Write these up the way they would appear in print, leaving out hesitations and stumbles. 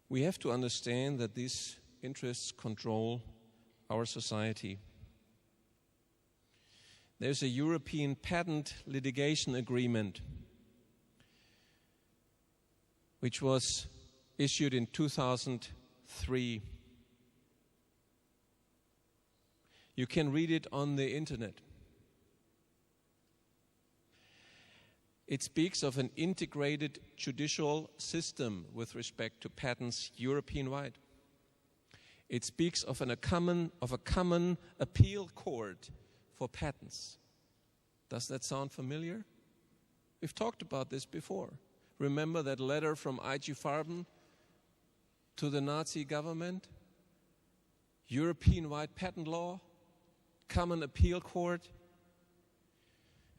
we have to understand that these interests control our society. There's a European patent litigation agreement which was issued in 2003. You can read it on the internet. It speaks of an integrated judicial system with respect to patents European-wide. It speaks of a common appeal court for patents. Does that sound familiar? We've talked about this before. Remember that letter from IG Farben to the Nazi government? European-wide patent law, common appeal court.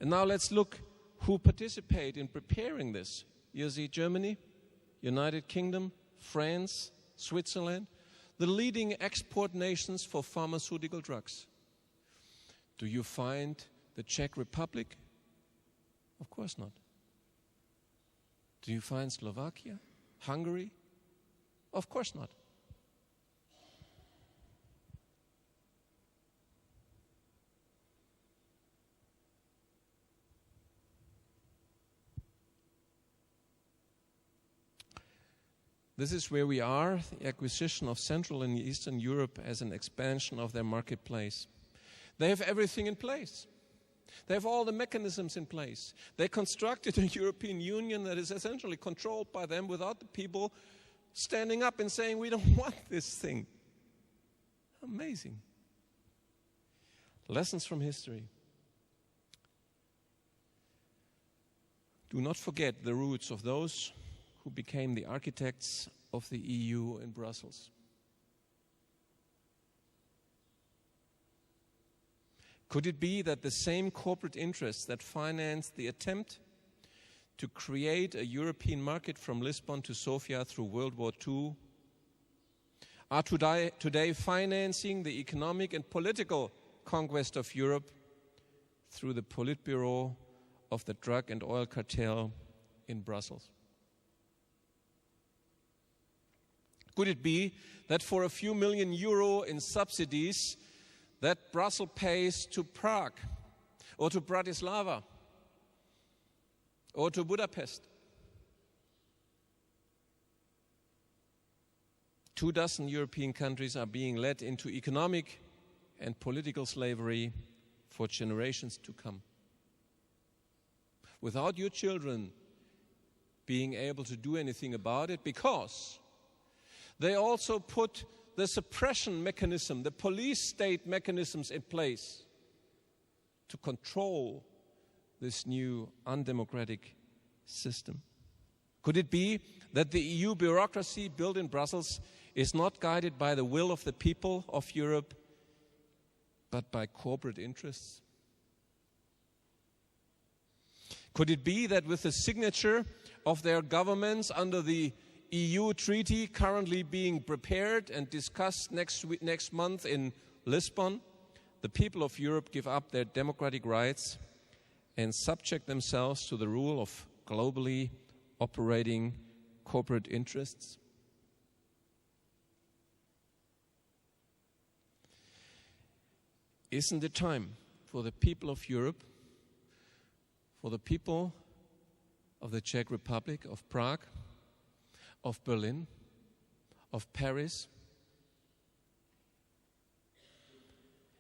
And now let's look who participate in preparing this. You see Germany, United Kingdom, France, Switzerland, the leading export nations for pharmaceutical drugs. Do you find the Czech Republic? Of course not. Do you find Slovakia? Hungary? Of course not. This is where we are, the acquisition of Central and Eastern Europe as an expansion of their marketplace. They have everything in place. They have all the mechanisms in place. They constructed a European Union that is essentially controlled by them without the people standing up and saying, we don't want this thing. Amazing. Lessons from history. Do not forget the roots of those who became the architects of the EU in Brussels. Could it be that the same corporate interests that financed the attempt to create a European market from Lisbon to Sofia through World War II are today financing the economic and political conquest of Europe through the Politburo of the drug and oil cartel in Brussels? Could it be that for a few million euro in subsidies that Brussels pays to Prague or to Bratislava or to Budapest, 24 European countries are being led into economic and political slavery for generations to come, without your children being able to do anything about it, because they also put the suppression mechanism, the police state mechanisms in place to control this new undemocratic system. Could it be that the EU bureaucracy built in Brussels is not guided by the will of the people of Europe, but by corporate interests? Could it be that with the signature of their governments under the EU treaty currently being prepared and discussed next month in Lisbon, the people of Europe give up their democratic rights and subject themselves to the rule of globally operating corporate interests? Isn't it time for the people of Europe, for the people of the Czech Republic, of Prague, of Berlin, of Paris,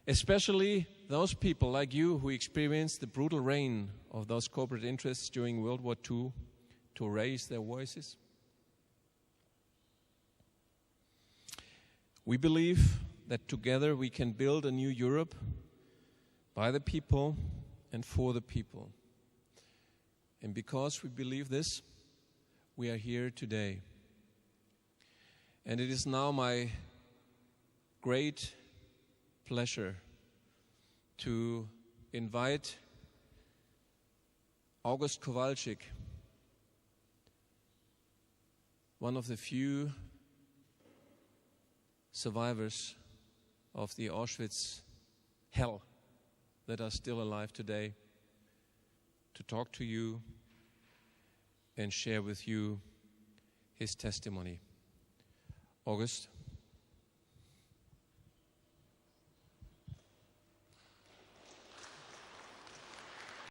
especially those people like you who experienced the brutal reign of those corporate interests during World War II, to raise their voices? We believe that together we can build a new Europe by the people and for the people. And because we believe this, we are here today. And it is now my great pleasure to invite August Kowalczyk, one of the few survivors of the Auschwitz hell that are still alive today, to talk to you and share with you his testimony. August.